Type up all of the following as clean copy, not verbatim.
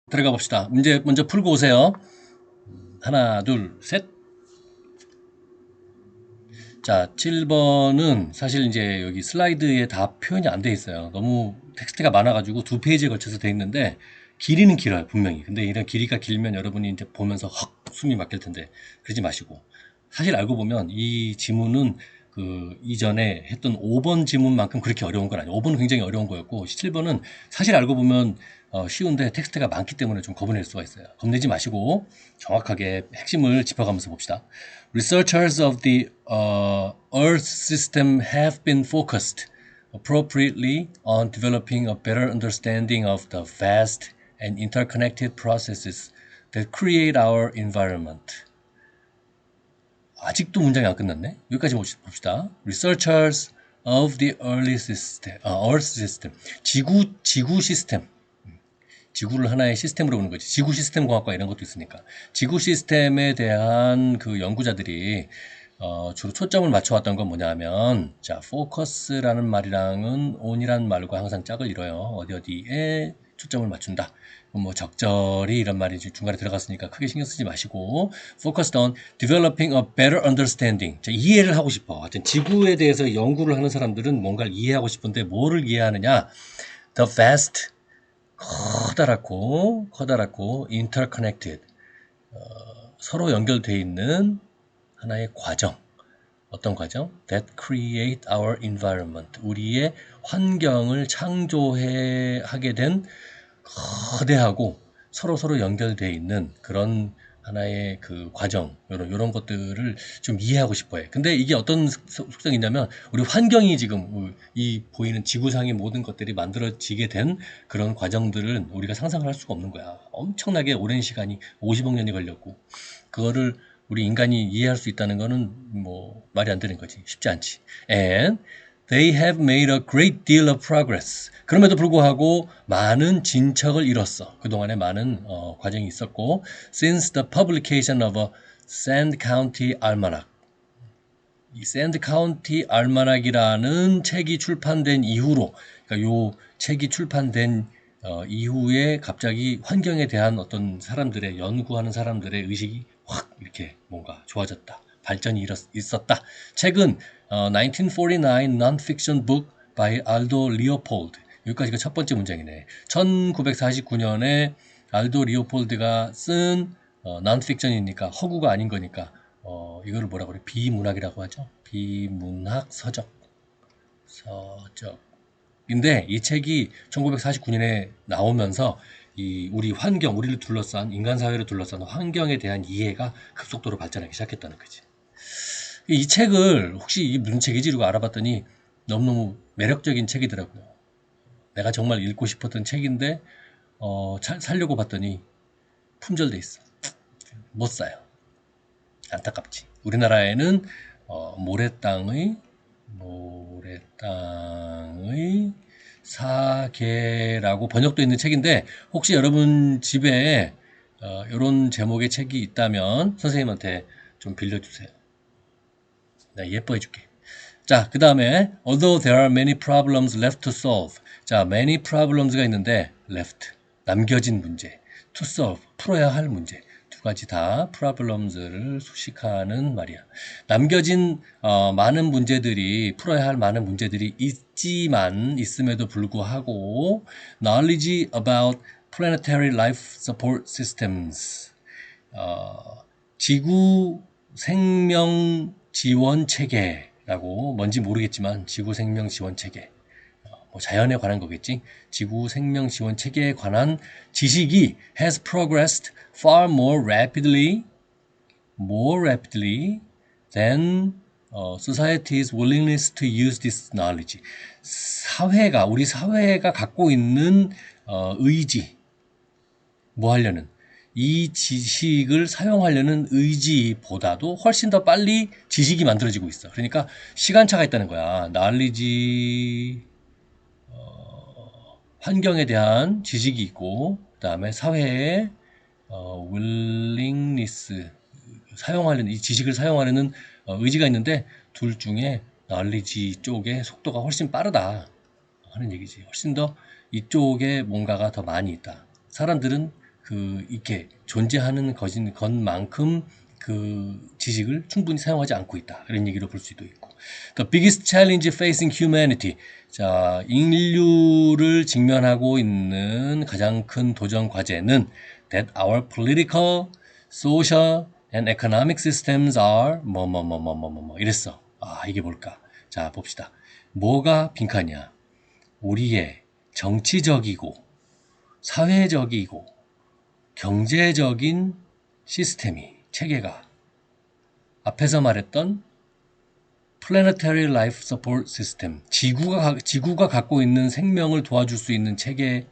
들어가 봅시다. 문제 먼저 풀고 오세요. 하나, 둘, 셋. 자, 7번은 사실 이제 여기 슬라이드에 다 표현이 안 돼 있어요. 너무 텍스트가 많아가지고 두 페이지에 걸쳐서 돼 있는데 길이는 길어요, 분명히. 근데 이런 길이가 길면 여러분이 이제 보면서 헉 숨이 막힐 텐데 그러지 마시고. 사실 알고 보면 이 지문은 그 이전에 했던 5번 지문만큼 그렇게 어려운 건 아니에요. 5번은 굉장히 어려운 거였고 7번은 사실 알고 보면 쉬운데 텍스트가 많기 때문에 좀 겁낼 수가 있어요. 겁내지 마시고 정확하게 핵심을 짚어가면서 봅시다. Researchers of the Earth system have been focused appropriately on developing a better understanding of the vast and interconnected processes that create our environment. 아직도 문장이 안 끝났네. 여기까지 봅시다. Researchers of the Earth system, 지구 시스템. 지구를 하나의 시스템으로 보는 거지. 지구 시스템 공학과 이런 것도 있으니까. 지구 시스템에 대한 그 연구자들이 주로 초점을 맞춰왔던 건 뭐냐면, 자, focus라는 말이랑은 on이라는 말과 항상 짝을 이뤄요. 어디에 초점을 맞춘다. 뭐 적절히 이런 말이 중간에 들어갔으니까 크게 신경 쓰지 마시고 focused on developing a better understanding. 자, 이해를 하고 싶어. 하여튼 지구에 대해서 연구를 하는 사람들은 뭔가를 이해하고 싶은데 뭐를 이해하느냐? The vast, 커다랗고 interconnected, 서로 연결되어 있는 하나의 과정. 어떤 과정? That create our environment. 우리의 환경을 창조하게 된 거대하고 서로 연결되어 있는 그런 하나의 그 과정, 이런 것들을 좀 이해하고 싶어 해. 근데 이게 어떤 속성이냐면, 우리 환경이 지금 이 보이는 지구상의 모든 것들이 만들어지게 된 그런 과정들은 우리가 상상을 할 수가 없는 거야. 엄청나게 오랜 시간이 50억 년이 걸렸고, 그거를 우리 인간이 이해할 수 있다는 거는 뭐 말이 안 되는 거지. 쉽지 않지. And they have made a great deal of progress. 그럼에도 불구하고 많은 진척을 이뤘어. 그동안에 많은 과정이 있었고, since the publication of a Sand County Almanac. 이 샌드 카운티 알마낙이라는 책이 출판된 이후로, 그러니까 요 책이 출판된 이후에 갑자기 환경에 대한 어떤 사람들의 연구하는 사람들의 의식이 확 이렇게 뭔가 좋아졌다. 발전이 있었다. 책은 1949 Non-Fiction Book by Aldo Leopold. 여기까지가 첫 번째 문장이네. 1949년에 알도 리오폴드가 쓴 non-fiction이니까 허구가 아닌 거니까 이거를 뭐라고 그래? 비문학이라고 하죠. 비문학 서적인데 이 책이 1949년에 나오면서 이 우리 환경, 우리를 둘러싼 인간 사회를 둘러싼 환경에 대한 이해가 급속도로 발전하기 시작했다는 거지. 이 책을 혹시 이게 무슨 책이지? 이러고 알아봤더니 너무너무 매력적인 책이더라고요. 내가 정말 읽고 싶었던 책인데 살려고 봤더니 품절돼 있어. 못 사요. 안타깝지. 우리나라에는 모래땅의 사계라고 번역되어 있는 책인데, 혹시 여러분 집에 이런 제목의 책이 있다면 선생님한테 좀 빌려주세요. 내가 예뻐해줄게. 자, 그 다음에 although there are many problems left to solve. 자, many problems가 있는데 left, 남겨진 문제, to solve, 풀어야 할 문제. 두 가지 다 problems를 수식하는 말이야. 남겨진 많은 문제들이, 풀어야 할 많은 문제들이 있음에도 불구하고 knowledge about planetary life support systems, 지구 생명 지원 체계라고, 뭔지 모르겠지만 지구 생명 지원 체계, 뭐 자연에 관한 거겠지. 지구 생명 지원 체계에 관한 지식이 has progressed far more rapidly than society's willingness to use this knowledge. 우리 사회가 갖고 있는 의지, 뭐 하려는, 이 지식을 사용하려는 의지보다도 훨씬 더 빨리 지식이 만들어지고 있어. 그러니까 시간차가 있다는 거야. knowledge, 환경에 대한 지식이 있고, 그 다음에 사회의 willingness, 이 지식을 사용하려는 의지가 있는데, 둘 중에 knowledge 쪽의 속도가 훨씬 빠르다 하는 얘기지. 훨씬 더 이쪽에 뭔가가 더 많이 있다. 사람들은 이렇게 존재하는 것만큼 그 지식을 충분히 사용하지 않고 있다. 이런 얘기로 볼 수도 있고. The biggest challenge facing humanity. 자, 인류를 직면하고 있는 가장 큰 도전 과제는 that our political, social, and economic systems are 이랬어. 이게 뭘까? 자, 봅시다. 뭐가 빈칸이야? 우리의 정치적이고 사회적이고 경제적인 시스템이 체계가 앞에서 말했던 Planetary Life Support System 지구가 갖고 있는 생명을 도와줄 수 있는 체계에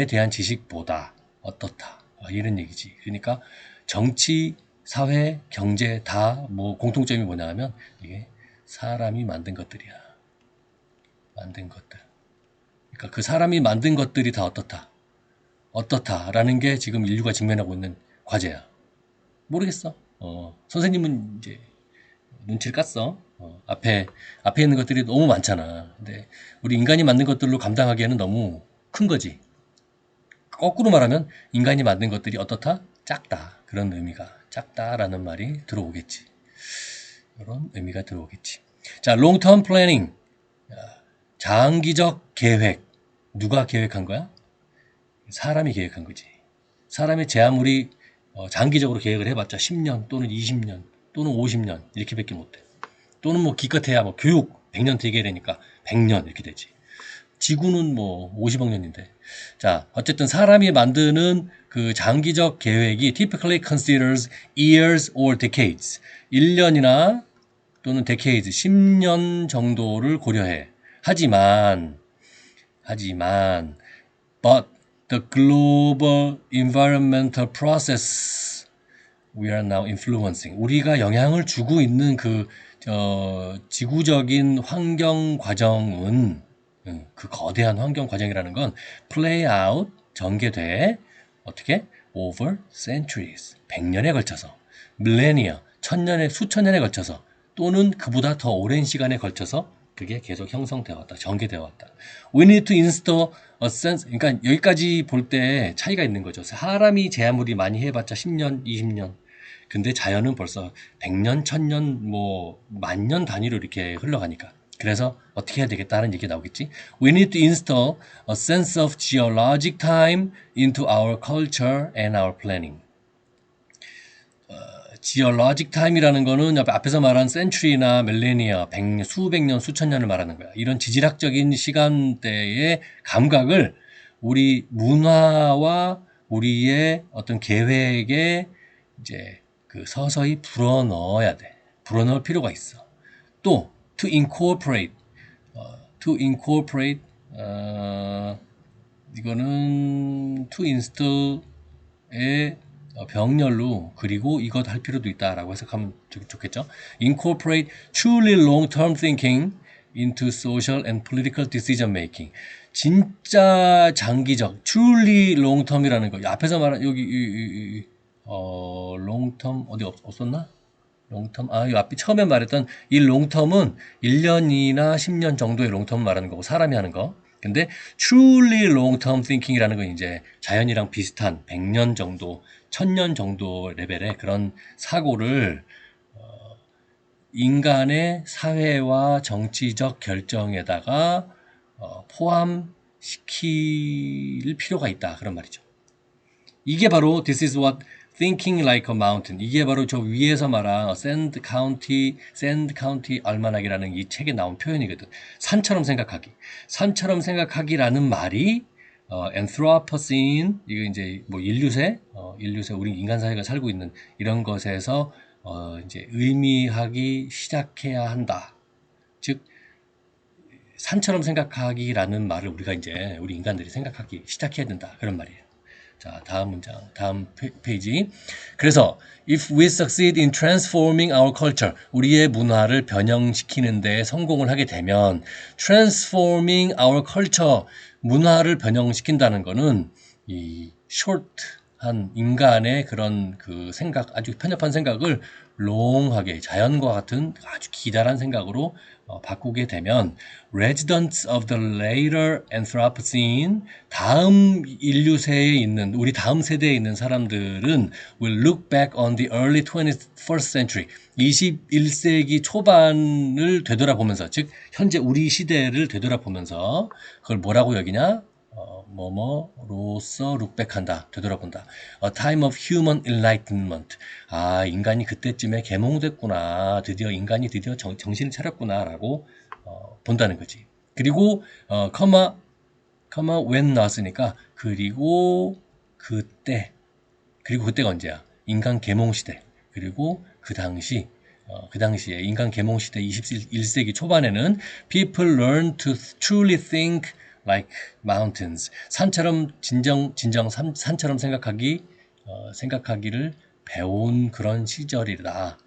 대한 지식보다 어떻다 이런 얘기지. 그러니까 정치, 사회, 경제 다 뭐 공통점이 뭐냐 하면 이게 사람이 만든 것들이야. 만든 것들. 그러니까 그 사람이 만든 것들이 다 어떻다라는 게 지금 인류가 직면하고 있는 과제야. 모르겠어. 선생님은 이제 눈치를 깠어. 앞에 있는 것들이 너무 많잖아. 근데 우리 인간이 만든 것들로 감당하기에는 너무 큰 거지. 거꾸로 말하면 인간이 만든 것들이 어떻다? 작다. 그런 의미가 작다라는 말이 들어오겠지. 이런 의미가 들어오겠지. 자, long term planning. 장기적 계획. 누가 계획한 거야? 사람이 계획한 거지. 사람이 제 아무리 장기적으로 계획을 해봤자 10년 또는 20년 또는 50년 이렇게밖에 못해. 또는 뭐 기껏해야 뭐 교육 100년 되게 되니까 100년 이렇게 되지. 지구는 뭐 50억 년인데. 자, 어쨌든 사람이 만드는 그 장기적 계획이 typically considers years or decades. 1년이나 또는 decades, 10년 정도를 고려해. 하지만 but the global environmental process we are now influencing. 우리가 영향을 주고 있는 지구적인 환경 과정은 그 거대한 환경 과정이라는 건 play out, 전개돼 어떻게? over centuries, 100년에 걸쳐서 millennia, 수천 년에 걸쳐서 또는 그보다 더 오랜 시간에 걸쳐서 그게 계속 형성되어 왔다, 전개되어 왔다. We need to install a sense. 그러니까 여기까지 볼 때 차이가 있는 거죠. 사람이 제 아무리 많이 해봤자 10년, 20년. 근데 자연은 벌써 100년, 1000년, 뭐 만년 단위로 이렇게 흘러가니까. 그래서 어떻게 해야 되겠다는 얘기 나오겠지. We need to install a sense of geologic time into our culture and our planning. geologic time이라는 거는 앞에서 말한 century나 millennia, 수백 년, 수천 년을 말하는 거야. 이런 지질학적인 시간대의 감각을 우리 문화와 우리의 어떤 계획에 이제 서서히 불어넣어야 돼. 불어넣을 필요가 있어. 또 to incorporate, 이거는 to install의 병렬로 그리고 이것 할 필요도 있다라고 해석하면 좋겠죠. Incorporate truly long-term thinking into social and political decision making. 진짜 장기적, truly long-term이라는 거. 앞에서 말한 여기 long-term 어디 없었나? 롱텀, 이 앞에 처음에 말했던 이 롱텀은 1년이나 10년 정도의 롱텀 말하는 거고 사람이 하는 거. 근데 truly long-term thinking이라는 건 이제 자연이랑 비슷한 100년 정도, 1000년 정도 레벨의 그런 사고를 인간의 사회와 정치적 결정에다가 포함시킬 필요가 있다. 그런 말이죠. 이게 바로 This is what thinking like a mountain. 이게 바로 저 위에서 말한 Sand County 알마낙이라는 이 책에 나온 표현이거든. 산처럼 생각하기. 산처럼 생각하기라는 말이 Anthropocene, 이거 이제 뭐 인류세 우리 인간 사회가 살고 있는 이런 것에서 이제 의미하기 시작해야 한다. 즉 산처럼 생각하기라는 말을 우리가 이제 우리 인간들이 생각하기 시작해야 된다. 그런 말이에요. 자, 다음 문장, 다음 페이지. 그래서 if we succeed in transforming our culture, 우리의 문화를 변형시키는 데 성공을 하게 되면 transforming our culture, 문화를 변형시킨다는 거는 이 short 편협한 인간의 그런 그 생각, 아주 편협한 생각을 롱하게 자연과 같은 아주 기다란 생각으로 바꾸게 되면 residents of the later Anthropocene, 다음 인류세에 있는 우리 다음 세대에 있는 사람들은 will look back on the early 21st century, 21세기 초반을 되돌아보면서, 즉 현재 우리 시대를 되돌아보면서 그걸 뭐라고 여기냐? 뭐뭐로서 룩백한다, 되돌아본다. A time of human enlightenment. 아, 인간이 그때쯤에 계몽됐구나. 인간이 드디어 정신을 차렸구나라고 본다는 거지. 그리고 커마 when 나왔으니까 그리고 그때가 언제야? 인간 계몽 시대. 그리고 그 당시에 인간 계몽 시대 21세기 초반에는 people learn to truly think like mountains. 산처럼 산처럼 생각하기를 배운 그런 시절이다.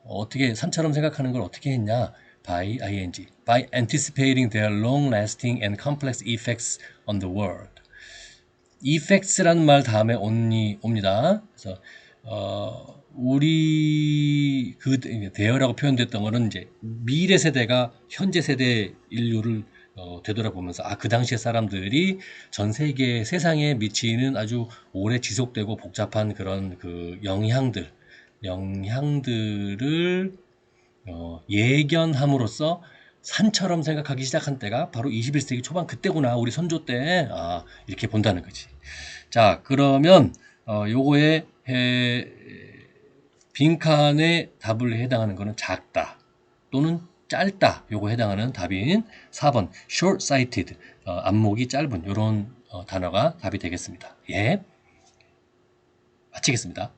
어떻게 산처럼 생각하는 걸 어떻게 했냐? by anticipating their long-lasting and complex effects on the world. effects라는 말 다음에 옵니다. 그래서 우리 그 대여라고 표현됐던 거는 이제 미래 세대가 현재 세대 인류를 되돌아보면서 그 당시의 사람들이 전 세계 세상에 미치는 아주 오래 지속되고 복잡한 그런 그 영향들을 예견함으로써 산처럼 생각하기 시작한 때가 바로 21세기 초반 그때구나. 우리 선조 때 이렇게 본다는 거지. 자, 그러면 요거에 빈칸의 답을 해당하는 거는 작다 또는 짧다, 요거 해당하는 답인 4번 short-sighted, 안목이 짧은 요런 단어가 답이 되겠습니다. 예, 마치겠습니다.